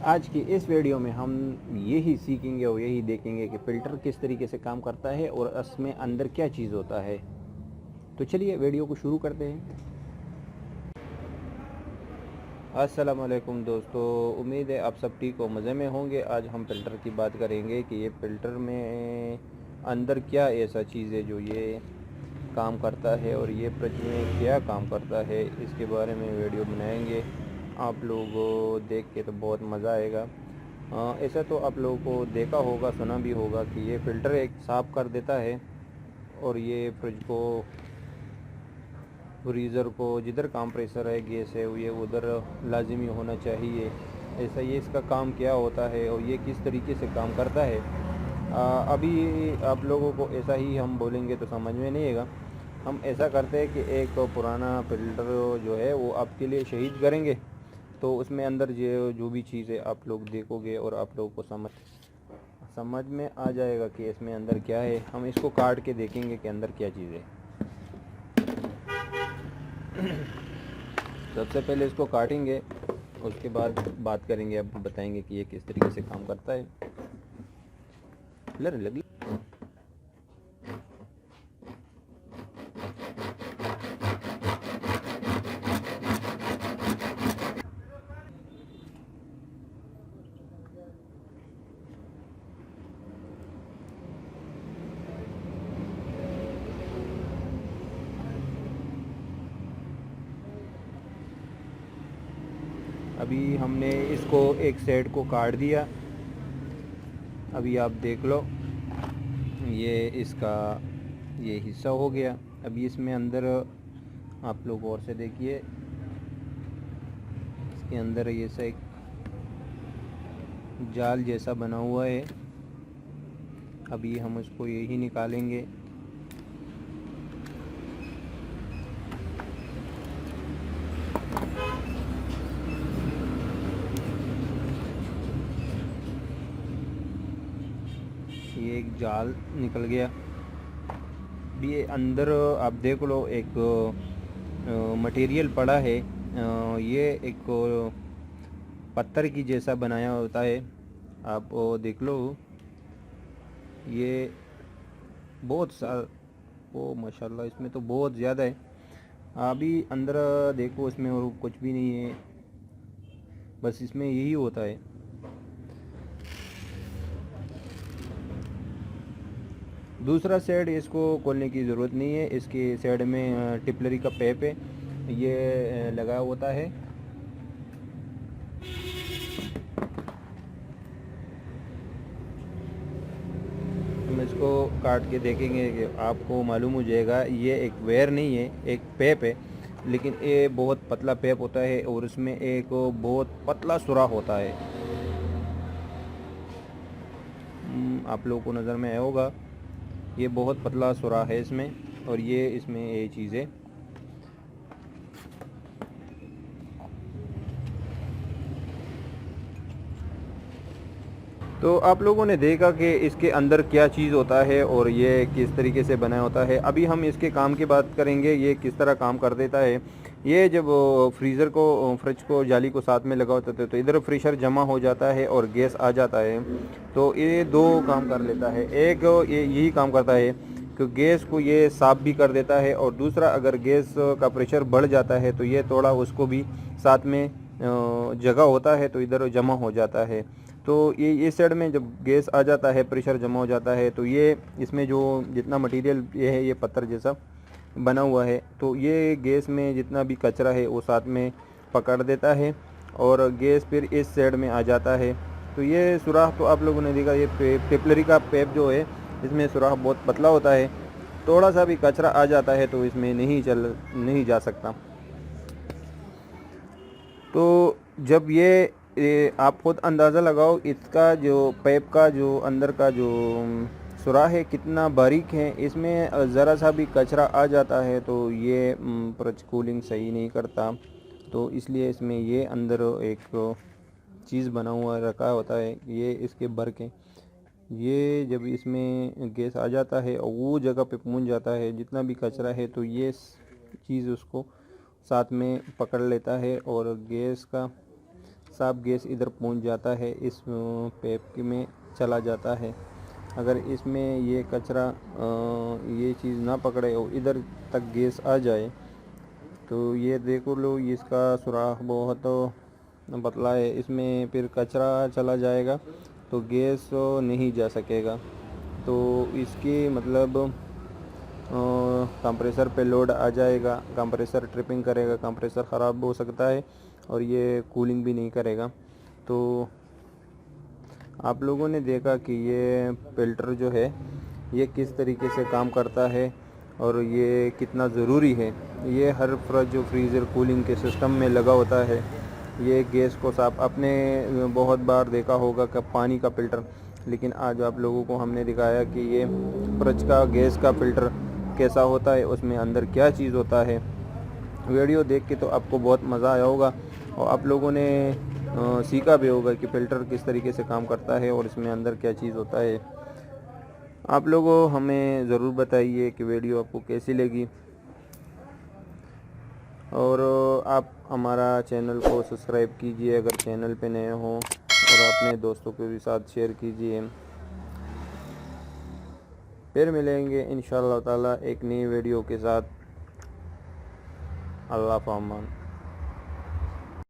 आज की इस वीडियो में हम यही सीखेंगे और यही देखेंगे कि फ़िल्टर किस तरीके से काम करता है और इसमें अंदर क्या चीज़ होता है। तो चलिए वीडियो को शुरू करते हैं। अस्सलाम वालेकुम दोस्तों, उम्मीद है आप सब ठीक हो, मज़े में होंगे। आज हम फ़िल्टर की बात करेंगे कि ये फ़िल्टर में अंदर क्या ऐसा चीज़ है जो ये काम करता है और ये फ्रिज में क्या काम करता है, इसके बारे में वीडियो बनाएंगे। आप लोग देख के तो बहुत मज़ा आएगा। ऐसा तो आप लोगों को देखा होगा, सुना भी होगा कि ये फ़िल्टर एक साफ़ कर देता है और ये फ्रिज को, फ्रीज़र को जिधर कंप्रेसर है, गैस है, ये उधर लाजिमी होना चाहिए। ऐसा ये इसका काम क्या होता है और ये किस तरीके से काम करता है। अभी आप लोगों को ऐसा ही हम बोलेंगे तो समझ में नहीं आएगा। हम ऐसा करते हैं कि एक पुराना फ़िल्टर जो है वो आपके लिए शहीद करेंगे, तो उसमें अंदर जो भी चीज़ें आप लोग देखोगे और आप लोगों को समझ में आ जाएगा कि इसमें अंदर क्या है। हम इसको काट के देखेंगे कि अंदर क्या चीज़ है। सबसे पहले इसको काटेंगे, उसके बाद बात करेंगे, अब बताएंगे कि ये किस तरीके से काम करता है। लगी अभी हमने इसको एक साइड को काट दिया। अभी आप देख लो, ये इसका ये हिस्सा हो गया। अभी इसमें अंदर आप लोग और से देखिए, इसके अंदर ये सा एक जाल जैसा बना हुआ है। अभी हम उसको यही निकालेंगे। ये एक जाल निकल गया। भी ये अंदर आप देख लो, एक मटेरियल पड़ा है। ये एक पत्थर की जैसा बनाया होता है। आप देख लो, ये बहुत सा, ओ माशाल्लाह, इसमें तो बहुत ज़्यादा है। अभी अंदर देखो, इसमें और कुछ भी नहीं है, बस इसमें यही होता है। दूसरा साइड इसको खोलने की ज़रूरत नहीं है। इसके साइड में टिपलरी का पैप है, ये लगा होता है। हम इसको काट के देखेंगे कि आपको मालूम हो जाएगा। ये एक वेयर नहीं है, एक पैप है, लेकिन ये बहुत पतला पैप होता है और इसमें एक बहुत पतला सुराख होता है। आप लोगों को नज़र में आया होगा, ये बहुत पतला सुराख है इसमें, और ये इसमें ये चीज़ है। तो आप लोगों ने देखा कि इसके अंदर क्या चीज़ होता है और ये किस तरीके से बना होता है। अभी हम इसके काम की बात करेंगे, ये किस तरह काम कर देता है। ये जब फ्रीज़र को, फ्रिज को, जाली को साथ में लगा होता है तो इधर प्रेशर जमा हो जाता है और गैस आ जाता है। तो ये दो काम कर लेता है। एक ये यही काम करता है कि गैस को ये साफ़ भी कर देता है, और दूसरा अगर गैस का प्रेशर बढ़ जाता है तो ये थोड़ा उसको भी साथ में जगह होता है तो इधर जमा हो जाता है। तो ये साइड में जब गैस आ जाता है, प्रेशर जमा हो जाता है, तो ये इसमें जो जितना मटेरियल ये है, ये पत्थर जैसा बना हुआ है, तो ये गैस में जितना भी कचरा है वो साथ में पकड़ देता है और गैस फिर इस साइड में आ जाता है। तो ये सुराख तो आप लोगों ने देखा, ये टिपलरी का पैप जो है, इसमें सुराख बहुत पतला होता है। थोड़ा सा भी कचरा आ जाता है तो इसमें नहीं जा सकता। तो जब ये आप खुद अंदाज़ा लगाओ, इसका जो पैप का जो अंदर का जो सुराख है कितना बारीक है। इसमें ज़रा सा भी कचरा आ जाता है तो ये फ्रिज कूलिंग सही नहीं करता। तो इसलिए इसमें ये अंदर एक चीज़ बना हुआ रखा होता है, ये इसके भर के, ये जब इसमें गैस आ जाता है और वो जगह पे पहुंच जाता है जितना भी कचरा है, तो ये चीज़ उसको साथ में पकड़ लेता है और गैस का साफ गैस इधर पहुंच जाता है, इस पैप में चला जाता है। अगर इसमें ये कचरा ये चीज़ ना पकड़े और इधर तक गैस आ जाए तो ये देखो लो, इसका सुराख बहुत पतला है, इसमें फिर कचरा चला जाएगा तो गैस नहीं जा सकेगा। तो इसकी मतलब कंप्रेसर पे लोड आ जाएगा, कंप्रेसर ट्रिपिंग करेगा, कंप्रेसर ख़राब हो सकता है और ये कूलिंग भी नहीं करेगा। तो आप लोगों ने देखा कि ये फ़िल्टर जो है ये किस तरीके से काम करता है और ये कितना ज़रूरी है। ये हर जो फ्रीज़र कूलिंग के सिस्टम में लगा होता है। ये गैस को साफ आपने बहुत बार देखा होगा कि पानी का फ़िल्टर, लेकिन आज आप लोगों को हमने दिखाया कि ये फ्रिज का गैस का फ़िल्टर कैसा होता है, उसमें अंदर क्या चीज़ होता है। वीडियो देख के तो आपको बहुत मज़ा आया होगा और आप लोगों ने सीखा भी होगा कि फ़िल्टर किस तरीके से काम करता है और इसमें अंदर क्या चीज़ होता है। आप लोगों हमें ज़रूर बताइए कि वीडियो आपको कैसी लगी और आप हमारा चैनल को सब्सक्राइब कीजिए अगर चैनल पे नए हों और अपने दोस्तों के भी साथ शेयर कीजिए। फिर मिलेंगे इंशाअल्लाह ताला एक नई वीडियो के साथ। अल्लाह फ़ामान।